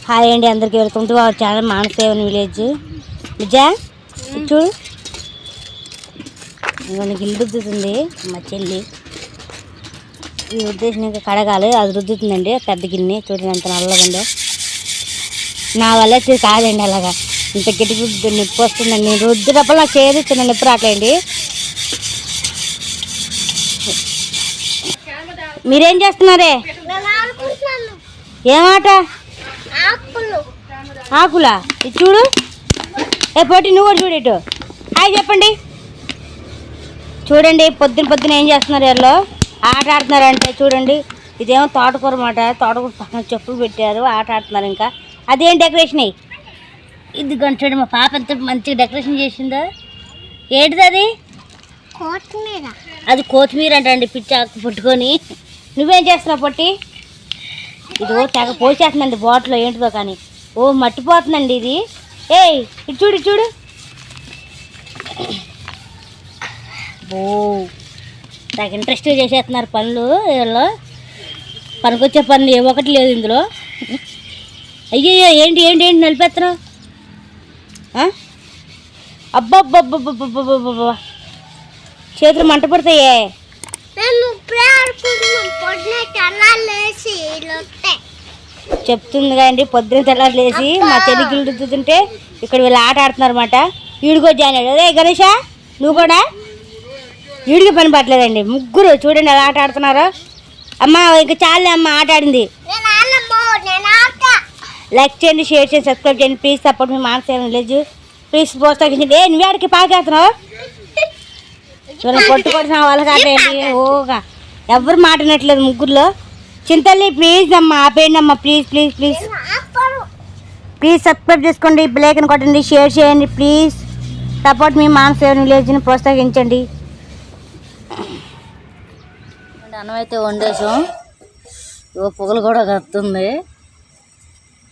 Hi అండి, అందరికీ welcome to our channel Manasevan village. విజా చూడు, నీకు ఇల్లు రుద్దుతుంది మా చెల్లి. ఈ ఉద్దేశం ఇంకా కడగాలి, అది రుద్దుతుందండి పెద్ద గిన్నె. చూడండి ఎంత నల్లగుందో. నా వల్ల కాదండి అలాగా, ఇంత గట్టి రుద్దు నొప్పి వస్తుందండి. నేను రుద్దుటప్పుడు నాకు చేయదు, చిన్న నొప్పి రావట్లేండి. మీరేం చేస్తున్నారే? ఏమాట ఆకులా? ఇది చూడు. ఏ పోటీ, నువ్వు కూడా చూడు. ఇటు హాయ్ చెప్పండి. చూడండి పొద్దున ఏం చేస్తున్నారు, వీళ్ళు ఆట ఆడుతున్నారంటే. చూడండి, ఇదేమో తోటకూర మాట. తోటకూర పక్కన చెప్పులు పెట్టారు, ఆట ఆడుతున్నారు. ఇంకా అదేం డెకరేషన్ అయ్యి ఇది చూడండి. మా పాప ఎంత మంచిగా డెకరేషన్ చేసిందో. ఏంటిది అది? అది కొత్తిమీర అంటండి, పిచ్చి ఆకు పుట్టుకొని. నువ్వేం చేస్తున్నావు పొట్టి? ఇదిగో తెగ పోసేస్తుందండి బాటిల్లో, ఏంటిదో కానీ. ఓ మట్టిపోతుందండి ఇది. ఏయ్ ఇటు చూడు, చూడు. ఓ నాకు ఇంట్రెస్ట్గా చేసేస్తున్నారు పనులు. వీళ్ళు పనికొచ్చే పనులు ఏ ఒకటి లేదు ఇందులో. అయ్యో ఏంటి ఏంటి ఏంటి నలిపేస్తున్నావు? అబ్బబ్బబ్బబ్బబ్బబ్బబ్బ, చేతులు మంట పడతాయే. చెప్తుంది కదండి, పొద్దున్న తెల్లారు లేచి మా చెల్లికి రుద్దుతుంటే ఇక్కడ వీళ్ళు ఆట ఆడుతున్నారు అన్నమాట. ఈడిగో జాయినాడు. అదే గణేష, నువ్వు కూడా ఈడికి పని పట్టలేదండి. ముగ్గురు చూడండి ఎలా ఆట ఆడుతున్నారు. అమ్మ ఇంకా చాలే అమ్మ, ఆట ఆడింది. లైక్ చేయండి, షేర్ చేయండి, సబ్స్క్రైబ్ చేయండి. ప్లీజ్ సపోర్ట్ మీ మానసేవన్ విలేజ్. ప్లీజ్ ప్రోత్సహించండి. నువ్వు ఆడికి పాకేస్తున్నావు చూడండి, కొట్టుకొడుతున్నా వాళ్ళకి ఆట ఏంటి. ఓగా ఎవరు మాట్లాడట్లేదు ముగ్గురులో. చింతల్లి ప్లీజ్ అమ్మ ఆపేయండి అమ్మ, please please please. Please subscribe చేసుకోండి, బెల్ ఐకాన్ కొట్టండి, షేర్ చేయండి. ప్లీజ్ సపోర్ట్ మీ మానసేవన్ విలేజ్ని ప్రోత్సహించండి. అన్నం అయితే వండేసాం. ఇగో పొగలు కూడా కత్తుంది.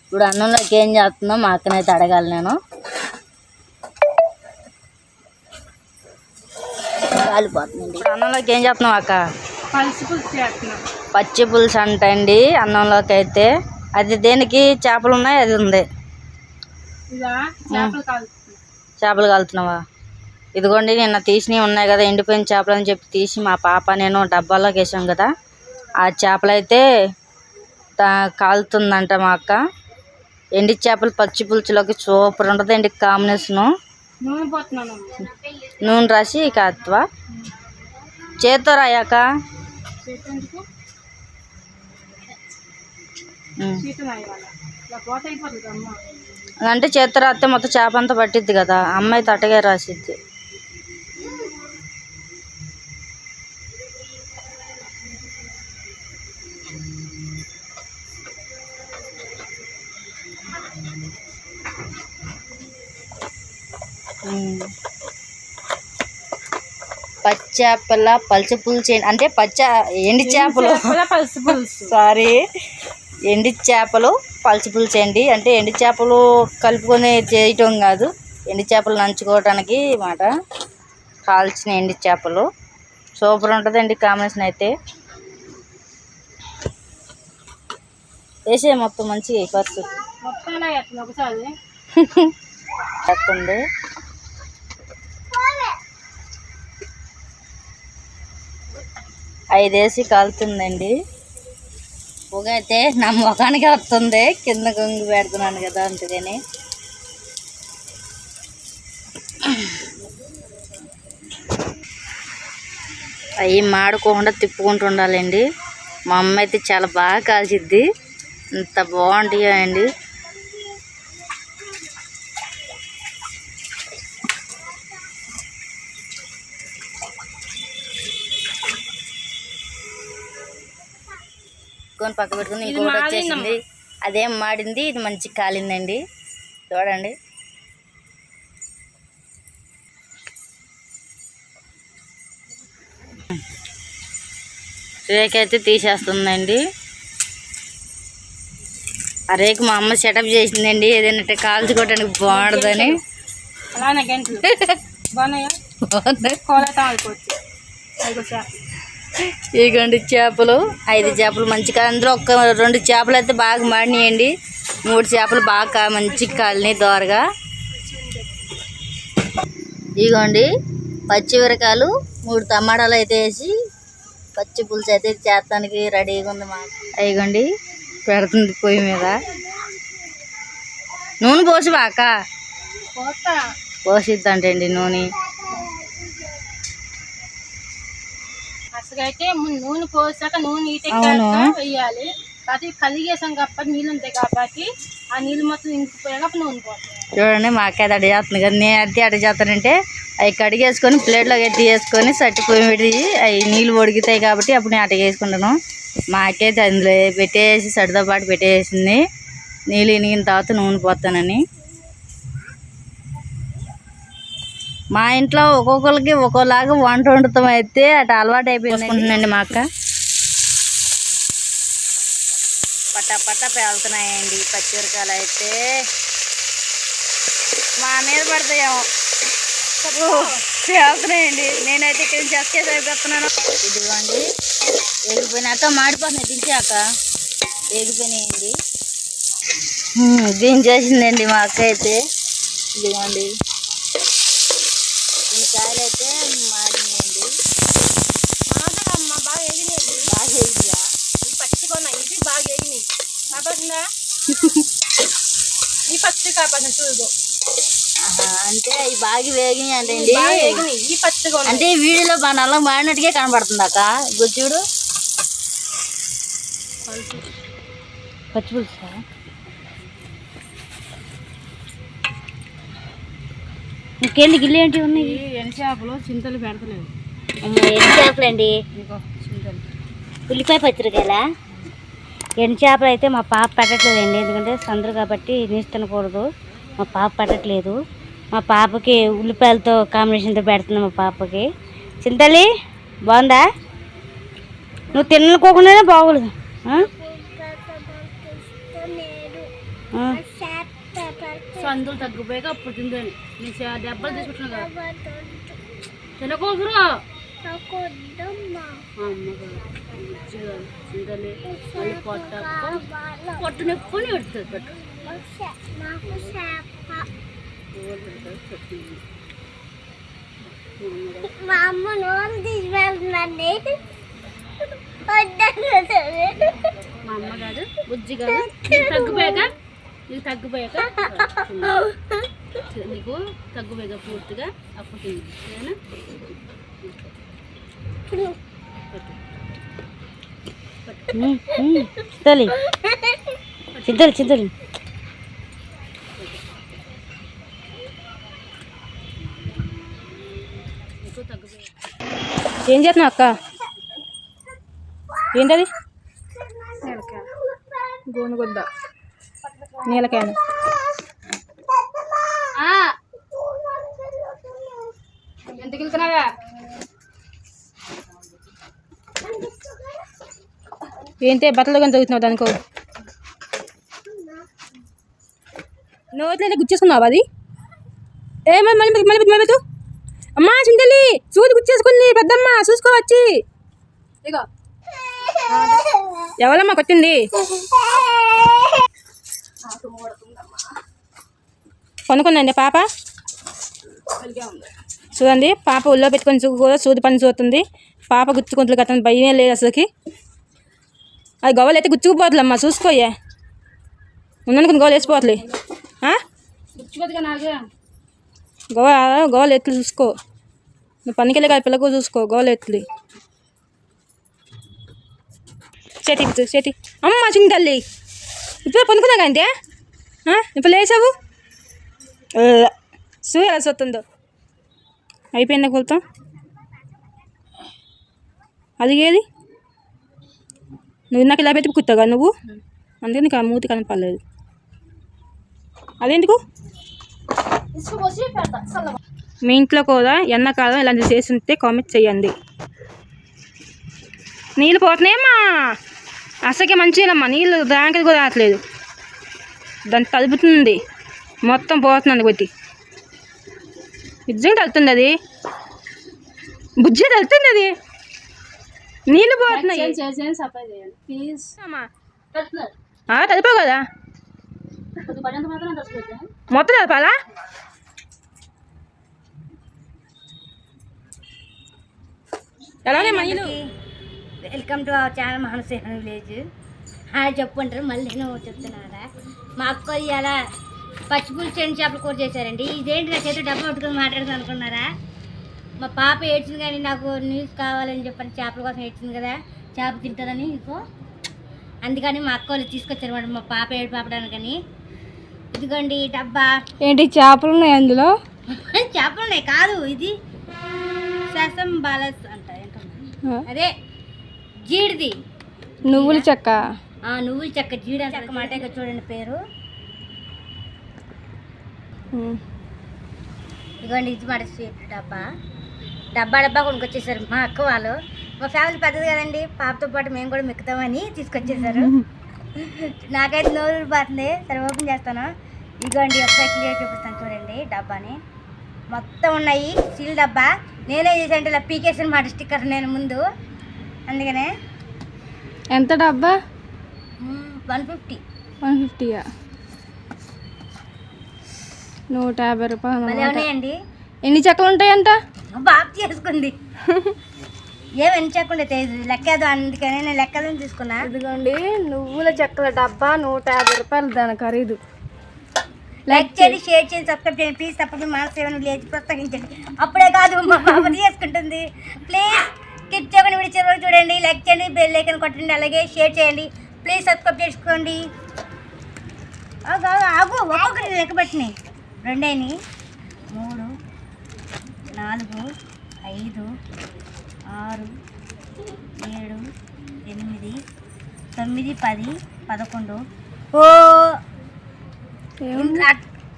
ఇప్పుడు అన్నంలోకి ఏం చేస్తుందో మా అక్కనైతే అడగాలి నేను. కాలిపోతుందండి. అన్నంలోకి ఏం చేస్తున్నావు అక్క? పచ్చి పులుసు అంటండి అన్నంలోకి అయితే. అది దేనికి? చేపలు ఉన్నాయి, అది ఉంది. చేపలు కాలుతున్నావా? ఇదిగోండి, నిన్న తీసినవి ఉన్నాయి కదా ఎండిపోయిన చేపలు అని చెప్పి తీసి మా పాప నేను డబ్బాలోకి వేసాం కదా. ఆ చేపలు అయితే కాలుతుందంట మా అక్క. ఎండి చేపలు పచ్చి పులుసులోకి సూపర్ ఉంటుందండి కాంబినేషను. నూనె రాసి కాత్వా చేత్తో రాయాక అంటే చేత్తో రాస్తే మొత్తం చేప అంతా పట్టిద్ది కదా. అమ్మాయి తట్టగా రాసిద్ది. పచ్చేపల పలుచు పులుసు అంటే ఎండి చేపలు సారీ ఎండి చేపలు పలుచు పులుసు అండి. అంటే ఎండి చేపలు కలుపుకొని చేయటం కాదు, ఎండి చేపలు నంచుకోవడానికి మాట. కాల్చిన ఎండి చేపలు సూపర్ ఉంటుందండి కాంబినేషన్ అయితే. వేసే మొత్తం మంచిగా పర్సు వస్తుంది. 5 వేసి కాలుతుందండి. పొగ అయితే నా ముఖానికి వస్తుంది, కింద కొంగి పెడుతున్నాను కదా అందుకని. అవి మాడుకోకుండా తిప్పుకుంటూ ఉండాలండి. మా అమ్మ అయితే చాలా బాగా కాల్చిద్ది, ఇంత బాగుంటాయో అండి. పక్క పెట్టుకుని ఇంకోటి వచ్చేసింది. అదేం మాడింది, ఇది మంచి కాలిందండి. చూడండి రేక్ అయితే తీసేస్తుందండి. ఆ రేకు మా అమ్మ సెటప్ చేసిందండి, ఏదైనా కాల్చుకోవడానికి బాగుంటుందని. ఇగండి చేపలు 5 చేపలు మంచిగా, అందులో ఒక 2 చేపలు అయితే బాగా మాడినాయండి. 3 చేపలు బాగా మంచి కాలినాయి దోరగా. ఇగోండి పచ్చిమిరకాయలు 3 టమాటాలు అయితే వేసి పచ్చి పులుసు అయితే చేస్తానికి రెడీగా ఉంది మాకు. ఇగోండి పెడుతుంది పొయ్యి మీద. నూనె పోసి బాక పోసిద్దంటండి నూనె. అయితే నూనె పోసాక నూనె వేయాలి. అది కలిగేసాం కాబట్టి నీళ్ళు ఉంటాయి కాబట్టి ఆ నీళ్ళు మొత్తం ఇంకిపోయాక నూనె పోతాయి. చూడండి మా అక్క అడి చేస్తుంది కదా. నేను అడ్డి అడ్డ చేస్తానంటే అవి కడిగేసుకొని ప్లేట్లో ఎత్తి వేసుకొని సట్టి పొయ్యి పెట్టి అవి నీళ్ళు ఉడుకుతాయి కాబట్టి అప్పుడు నేను అట్ట వేసుకుంటాను. మా అక్క అయితే అందులో పెట్టేసి సడితో పాటు పెట్టేసింది. నీళ్ళు ఇనిగిన తర్వాత నూనె పోతానని. మా ఇంట్లో ఒక్కొక్కరికి ఒక్కోలాగా వంట వండుతాం అయితే అటు అలవాటు అయిపోయిందండి మా అక్క. పట్ట పేలుతున్నాయండి పచ్చిమిరకాయలు అయితే. మా మీద పడతాయేమో పేలుతున్నాయండి. నేనైతే ఇక్కడ నుంచి అక్కేసి అయిపోతున్నాను. ఇదిగోండి వేగిపోయినాక మాడిపోతున్నాయి. దించాక వేగిపోయినాయండి. దించేసిందండి మా అక్క అయితే. ఇదిగోండి కొన్ని కాయలు అయితే మాడినాయండి. బాగా ఎగినాయండి. బాగా ఎగినా పచ్చిగా ఇది బాగా ఎగినాయి కాబట్టి ఈ పచ్చి కాపాడు చూడు. అంటే అవి బాగా వేగినాయి అంటే ఈ పచ్చిగా అంటే వీడియోలో మన అల్లం మాడినట్టుగా కనబడుతుంది అక్క. గుజ్జుడు పచ్చి పులుసు ఇంకేంటి గిల్లు ఏంటి ఉన్నాయి? ఎండు చేపలు చింతలు పెడతలేదు. ఎండు చేపలు అండి. ఉల్లిపాయ పచ్చిమిరకాయలా? ఎండు చేపలు అయితే మా పాప పెట్టట్లేదండి. ఎందుకంటే సందరు కాబట్టి నీసు తినకూడదు. మా పాప పెట్టట్లేదు. మా పాపకి ఉల్లిపాయలతో కాంబినేషన్తో పెడుతుంది మా పాపకి. చింతలి బాగుందా? నువ్వు తినకోకుండానే బాగోలేదు. సందులు తగ్గిపోయాక అప్పుడు తిందని దెబ్బలు తీసుకుంటున్నా కదా. తినకోసరు చింతలి మళ్ళీ పొట్టు నొప్పుని పెడుతుంది. పట్టు మా అమ్మ నోరు తీసి వెళ్తుందండి. మా అమ్మ కాదు బుజ్జి కాదు. తగ్గిపోయాక నీకు తగ్గిపోయాక నీకు తగ్గిపోయాక పూర్తిగా అప్పుడు తింది. చింతలి చింతలి చింతలి ఏం చేస్తున్నావు అక్క? ఏంటది? గోనుగొద్ద నీలకాయ. ఎంతకి వెళ్తున్నావా? ఏంటి బట్టలు కానీ చదువుతున్నావు దానికో నోట్లయితే గుచ్చేసుకున్నావా? అది ఏమన్నా మళ్ళీ మళ్ళీ మళ్ళీ అమ్మా చింతలి సూది గుచ్చేసుకుంది పెద్దమ్మ చూసుకోవచ్చి. ఇగో ఎవరమ్మా కొట్టింది? కొనుక్కుందండి పాప. చూడండి పాప ఒళ్ళో పెట్టుకొని కూడా సూది పని చూస్తుంది. పాప గుచ్చుకుంటుంది కదా, భయమే లేదు అసలుకి. అది గవ్వలు అయితే గుచ్చుకుపోతుందమ్మా చూసుకోయే. ఉందనుకుని గోలు వేసిపోతుంది. గోలు ఎత్తులు చూసుకో. నువ్వు పనికెళ్ళి కాదు పిల్లకు చూసుకో గోలు ఎత్తులు. చేతి అమ్మ చిన్న తల్లి ఇప్పుడు పనుకున్నా కంటే ఇప్పుడు లేచావు. సూ ఎలా వస్తుందో అయిపోయిందా కొలుతాం. అది ఏది నువ్వు నాకు ఇలా పెట్టి కుత్తాగా నువ్వు, అందుకే నీకు ఆ మూతి కనపడలేదు. అదెందుకు? మీ ఇంట్లో కూడా ఎండాకాలం ఇలాంటివి చేసి ఉంటే కామెంట్ చేయండి. నీళ్ళు పోతున్నాయమ్మా అసలుకే మంచిగానమ్మా. నీళ్ళు దానికి కూడా రావట్లేదు. దాన్ని తలుపుతుంది మొత్తం పోతుంది కొట్టి. నిజంగా తలుతుంది అది. బుజ్జి తలుతుంది అది. నీళ్ళు పోతున్నాయి. తలిపావు కదా మొత్తం కలపాలా? ఎలాగే మహిళలు welcome to our channel Manasena village. Hi చెప్పుకుంటారు, మళ్ళీ నేను చెప్తున్నారా. మా అక్క ఇవాళ పచ్చిపులుసు ఎండు చేపలు కూర చేశారండి. ఇదేంటి నా చేతి డబ్బా పట్టుకొని మాట్లాడుతాను అనుకున్నారా? మా పాప ఏడ్చింది కానీ నాకు న్యూస్ కావాలని చెప్పని చేపల కోసం ఏడ్చింది కదా, చేప తింటుందని ఇంకో అందుకని మా అక్క వాళ్ళు తీసుకొచ్చారు మేడం మా పాప ఏడు పాపడానికని. ఇదిగోండి డబ్బా. ఏంటి చేపలు ఉన్నాయి అందులో? చేపలు ఉన్నాయి కాదు, ఇది ససం బాలస్ అంట ఏంటన్నా, అదే జీడిది నువ్వుల చెక్క. నువ్వుల చెక్క, జీడి చెక్క మాట చూడండి పేరు. ఇదిగోండి ఇది మాట స్వీట్ డబ్బా. డబ్బా కొనుక్కొచ్చేసారు మా అక్క వాళ్ళు. మా ఫ్యామిలీ పెద్దది కదండి, పాపతో పాటు మేము కూడా మెక్కుతామని తీసుకొచ్చేసారు. నాకైతే నోరు పోతుంది. సరే ఓపెన్ చేస్తాను. ఇదిగోండి ఒకసారి క్లియర్ చూపిస్తాను చూడండి డబ్బాని. మొత్తం ఉన్నాయి స్టీల్ డబ్బా. నేనే చేసాను ఇలా పీకేసిన మాట స్టిక్కర్ నేను ముందు, అందుకనే. ఎంత డబ్బా? 150. 150యా? 150 రూపాయలు. మళ్ళీ ఉన్నాయండి. ఎన్ని చెక్కలు ఉంటాయంట? బాగా చేసుకుంది. ఏమని చెక్కుండే తెలియదు, లెక్కేదో, అందుకనే నేను లెక్కదని తీసుకున్నా. ఇదిగోండి నువ్వుల చెక్కల డబ్బా 150 రూపాయలు దాని ఖరీదు. లైక్ చేయండి, షేర్ చేయండి, సబ్స్క్రైబ్ చేయండి ప్లీజ్. తప్పకుండా మానసేన విలేజ్ ప్రోత్సహించండి. అప్పుడే కాదు మా పాప చేసుకుంటుంది. ప్లీజ్ కిట్ చేయకుండా వీడియో చివరికి చూడండి, లైక్ చేయండి, బెల్ ఐకాన్ కొట్టండి, అలాగే షేర్ చేయండి, ప్లీజ్ సబ్స్క్రైబ్ చేసుకోండి. ఆగు ఒక్కొక్కటి లెక్క పెట్టినాయి. 2 అయినాయి, 3, 4, 5, 6, 7, 8, 9, 10, 11. ఓ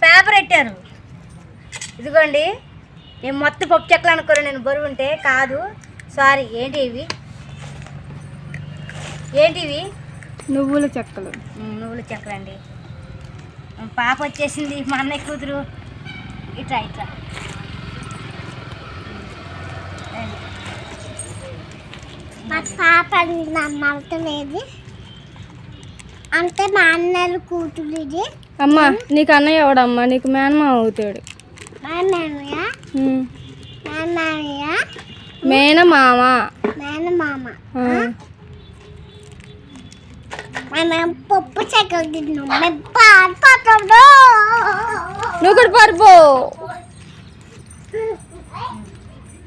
పేపర్ పెట్టారు. ఇదిగోండి నేను మొత్తం పప్పు చెక్కలు అనుకోరు, నేను బరువు ఉంటే కాదు, సారీ. ఏంటి ఇవి? నువ్వుల చెక్కలు. నువ్వుల చెక్కలు అండి. పాప వచ్చేసింది, మా అన్నయ్య కూతురు. ఇట్లా మా పాప నమ్మవుతుంది అంటే మా అన్నయ్య కూతురు ఇది. అమ్మా నీకు అన్నయ్య ఎవడమ్మా? నీకు మేనమామ అవుతాడు. మేనమామ. మనం పప్పు చెక్కలు తిన్నాం. నువ్వు కూడా పరుపు.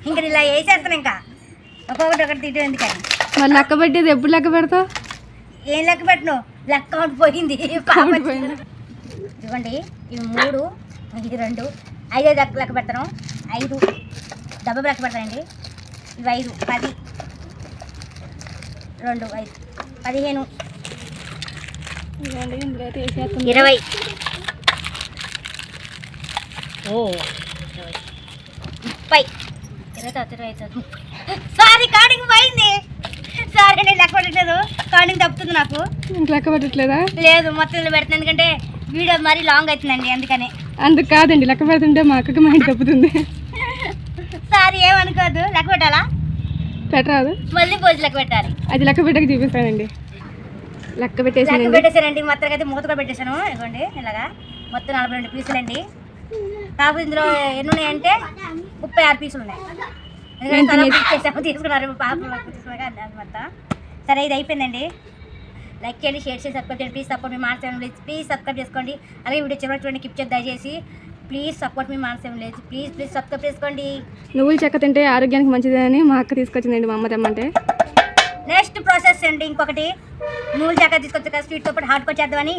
ఇంకా ఇలా వేసేస్తాను, ఇంకా ఒక్కొక్కటి తింటే ఎందుకని. మరి లెక్క పెట్టేది ఎప్పుడు లెక్క పెడతావు? ఏం లెక్క పెట్టను, లెక్క అవుట్ పోయింది. ఇదిగోండి ఇవి 3, ఇది 2, 5 లెక్క పెడతాను. 5 డబ్బా లెక్క పెడతానండి. ఇవి 5, 10, 2, 5, 15, 20. 20 30. సారీ కాడింగ్ పోయింది. సారీ నేను లెక్క పెట్టలేదు, కాడింగ్ తప్పుతుంది నాకు. లెక్క పెట్టట్లేదా? లేదు మొత్తం పెడుతుంది, ఎందుకంటే వీడియో మరీ లాంగ్ అవుతుందండి అందుకని. అందుకు కాదండి, లెక్క పెడుతుంటే మా అక్కకి మైండ్ తప్పుతుంది. సారీ ఏమనుకోదు. లెక్క పెట్టాలా? పెట్టరాదు, మళ్ళీ పోజు లెక్క పెట్టాలి. అది లెక్క పెట్టక చూపిస్తానండి. లెక్క పెట్టేసానండి. మొత్తం అయితే మూత కూడా పెట్టేశాను. ఇదిగోండి ఇలాగా మొత్తం 42 పీసులు అండి. కాకపోతే ఇందులో ఎన్ని ఉన్నాయంటే 36 పీసులు ఉన్నాయి. తీసుకున్నారు పాప మొత్తం. సరే ఇది అయిపోయిందండి. లైక్ చేయండి, షేర్ చేసి సబ్స్క్రైబ్ చేయండి, ప్లీజ్ సపోర్ట్ మీ మానసేన విలేజ్. ప్లీజ్ సబ్స్క్రైబ్ చేసుకోండి, అలాగే వీడియో చివరికి చూడండి, కిప్ చేసి దయచేసి ప్లీజ్ సపోర్ట్ మీ మానసేన విలేజ్. ప్లీజ్ సబ్స్క్రైబ్ చేసుకోండి. నువ్వుల చెక్క తింటే ఆరోగ్యానికి మంచిదని మా అక్క తీసుకొచ్చిందండి, మా అమ్మ తెమ్మంటే. నెక్స్ట్ ప్రాసెస్ అండి ఇంకొకటి, నువ్వుల చెక్క తీసుకొచ్చి స్వీట్తో పాటు హాట్ చేద్దామని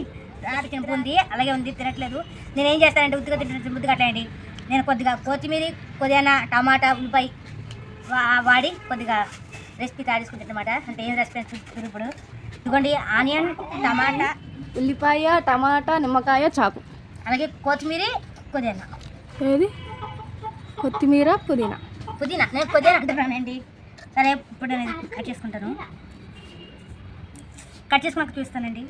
తింపు ఉంది, అలాగే ఉంది, తినట్లేదు. నేను ఏం చేస్తానంటే ఉద్దిగా తింటే ముద్దు కట్టండి. నేను కొద్దిగా కొత్తిమీర, పుదీనా, టమాటా, ఉల్లిపాయ వాడి కొద్దిగా రెసిపీ తయారు చేసుకుంటానమాట. అంటే ఏం రెసిపీ చూస్తారు ఇప్పుడు. ఇదిగోండి ఆనియన్, టమాటా, ఉల్లిపాయ, టమాటా, నిమ్మకాయ, చాకు, అలాగే కొత్తిమీర, పుదీనా. ఏది కొత్తిమీర, పుదీనా? నేను పుదీనా అంటున్నానండి. సరే ఇప్పుడు నేను కట్ చేసుకుంటాను. కట్ చేసుకున్నాక చూస్తానండి.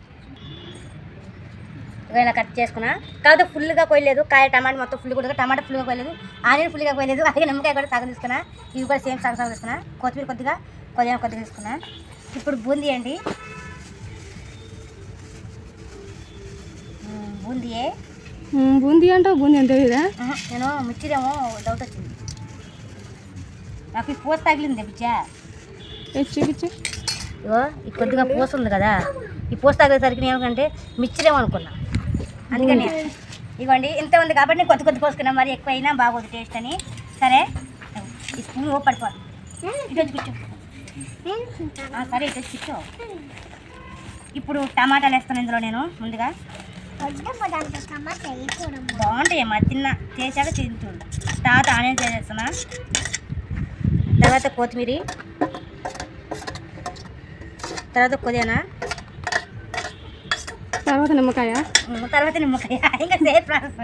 ఇలా కట్ చేసుకున్నా, కాకపోతే ఫుల్గా కొయ్యలేదు. కాయ టమాటా మొత్తం ఫుల్ కూడా, టమాటా ఫుల్గా కొయ్యలేదు, ఆనియన్ ఫుల్గా కొయ్యలేదు, అలాగే నిమ్మకాయ కూడా సగం తీసుకున్నా. ఇవి కూడా సేమ్ సగం తీసుకున్నా. కొత్తిమీర కొద్దిగా తీసుకున్నా. ఇప్పుడు బూందీ అండి. బూందీయే. బూందీ అంటావు, బూందీ అంటే ఇదా? నేను మిర్చిదేమో డౌట్ వచ్చింది నాకు. ఈ పూత తగిలింది బిచ్చా. చూపించు. ఇగో ఈ కొద్దిగా పూస ఉంది కదా, ఈ పూస తగిలేసరికి నేను ఏమంటే మిర్చిదేమో అనుకున్నా. అందుకని ఇవ్వండి ఇంత ఉంది కాబట్టి నేను కొద్ది కొద్ది పోసుకున్నా, మరి ఎక్కువ అయినా బాగోదు టేస్ట్ అని. సరే ఈ స్పూన్ పడిపోదు, ఇటు వచ్చి కూర్చో. సరే ఇటు వచ్చి కూర్చో. ఇప్పుడు టమాటాలు వేస్తాను ఇందులో నేను. ముందుగా బాగుంటాయి అమ్మా, తిన్నా చేశాక తింటూ. తర్వాత ఆనియన్స్ వేసేస్తున్నా, తర్వాత కొత్తిమీర, తర్వాత పుదీనా, తర్వాత నిమ్మకాయ, తర్వాత నిమ్మకాయ. ఇంకా సేఫ్ ప్రాసెస్.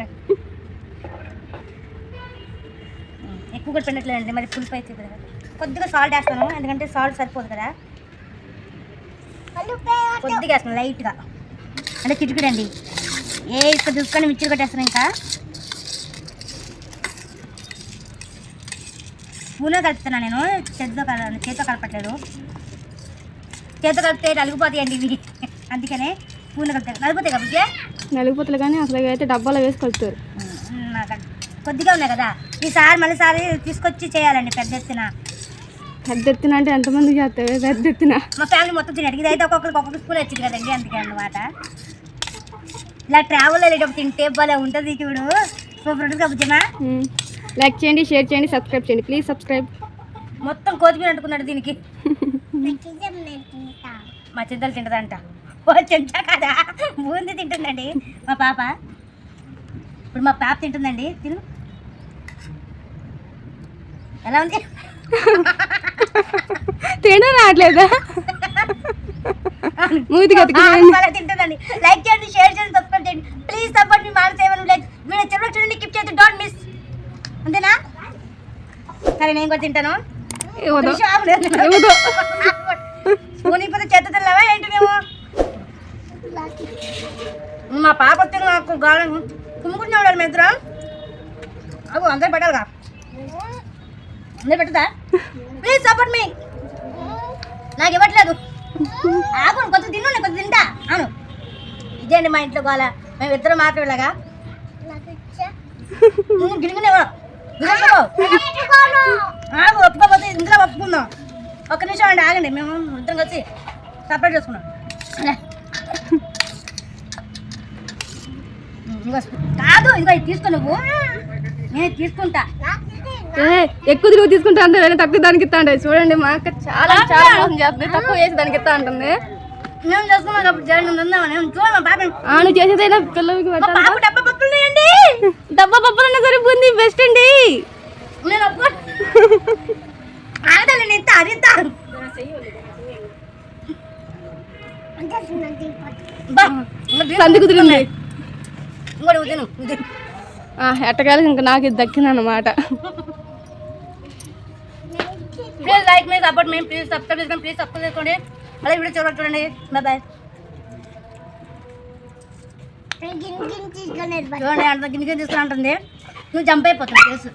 ఎక్కువ కూడా పెట్టట్లేదండి, మరి పులుపు అయితే కదా. కొద్దిగా సాల్ట్ వేస్తాను, ఎందుకంటే సాల్ట్ సరిపోదు కదా. కొద్దిగా వేస్తాను లైట్గా, అంటే చిటికడండి. ఇక్కడ చూసుకొని మిర్చి కొట్టేస్తాను. ఇంకా స్పూన్లో కలుపుతున్నా నేను, చేతితో కలపట్లేదు. చేతితో కలిపితే నలిగిపోతాయండి ఇవి, అందుకనే స్పూన్లో కలుపుతాను. నలిగిపోతాయి కాబట్టి నలిగిపోతలే, కానీ అసలు అయితే డబ్బాలో వేసి కలుపుతారు. కొద్దిగా ఉన్నాయి కదా, ఈసారి మళ్ళీసారి తీసుకొచ్చి చేయాలండి పెద్ద ఎత్తున. పెద్ద ఎత్తున అంటే ఎంతమంది చేస్తావు? పెద్ద ఎత్తున మా ఫ్యామిలీ మొత్తం తినడు. ఇదైతే ఒక్కొక్క స్పూన్ వచ్చింది కదండి, అందుకే అన్నమాట. ఇలా ట్రావెల్ వెళ్ళేటప్పుడు తింటే భలే ఉంటుంది చూడు, సూపర్ ఉంటుంది కబుజ్జమా. లైక్ చేయండి, షేర్ చేయండి, సబ్స్క్రైబ్ చేయండి. Please subscribe. మొత్తం కొత్తిమీర అంటుకున్నాడు దీనికి. మా చింతలు తింటదంట. ఓ చెంచా కదా బూందీ తింటుందండి మా పాప. ఇప్పుడు మా పాప తింటుందండి, తిను. ఎలా ఉంది? తినడం రావట్లేదా? మూతి తింటుందండి. లైక్ చేయండి, షేర్ చేయండి, సబ్స్క్రైబ్ చేయండి. ప్లీజ్ సపోర్ట్ మీ మాట సేవన్. లైక్ వీడియో చివరికి చూడండి, కిప్ చేయండి, డోంట్ మిస్. అంతేనా? సరే నేను కూడా తింటాను. పోతే చేత తిన్నావా ఏంటి మేము? మా పాప వస్తే నాకు గాలం కుమ్ముకుంటున్నా ఉండాలి. మేము ఇద్దరం అవు అందరు పెట్టాలిగా, అందరు పెట్టుదా? ప్లీజ్ సపోర్ట్ మీ. నాకు ఇవ్వట్లేదు. ఆగు, కొంచెం తిన్నా, నేను కొంచెం తింటా. అవును, ఇదే అండి మా ఇంట్లో గోల. మేము ఇద్దరం మాట్లాడేలాగా గిరిగిన ఒప్పుకోకపోతే ఇందులో ఒప్పుకుందాం. ఒక్క నిమిషం అండి ఆగండి, మేము ఇద్దరం కలిసి సపరేట్ చేసుకున్నాం. కాదు ఇదిగో ఇది తీసుకో, నువ్వు నేను తీసుకుంటా. ఎక్కువ తిరుగు తీసుకుంటా అంటే వేరే తక్కువ దానికి ఇస్తా ఉంటుంది. చూడండి మా అక్క చాలా చాలా మోసం చేస్తుంది, తక్కువ వేసి దానికి ఇస్తా ఉంటుంది. మేము చేసుకున్నాం కాబట్టి చూడ మా పాప నువ్వు చేసేదైనా పిల్లలకి డబ్బా పప్పులు వేయండి. డబ్బా పప్పులన్నా సరే బూందీ బెస్ట్ అండి. నేను ఆగదాలి, నేను అరితా. సంది కుదిరింది. ఇంకోటి తిను. ఎట్టకాలి ఇంకా నాకు ఇది దక్కిందన్నమాట. ప్లీజ్ లైక్ మీ, సపోర్ట్ మీ, ప్లీజ్ సబ్స్క్రైబ్ చేసుకోండి. ప్లీజ్ సబ్స్క్రైబ్ చేసుకోండి. అలాగే వీడియో చూడండి. బాయ్. చూడండి అంత గిన్నె తీసుకుని ఉంటుంది, నువ్వు జంప్ అయిపోతుంది తెలుసు.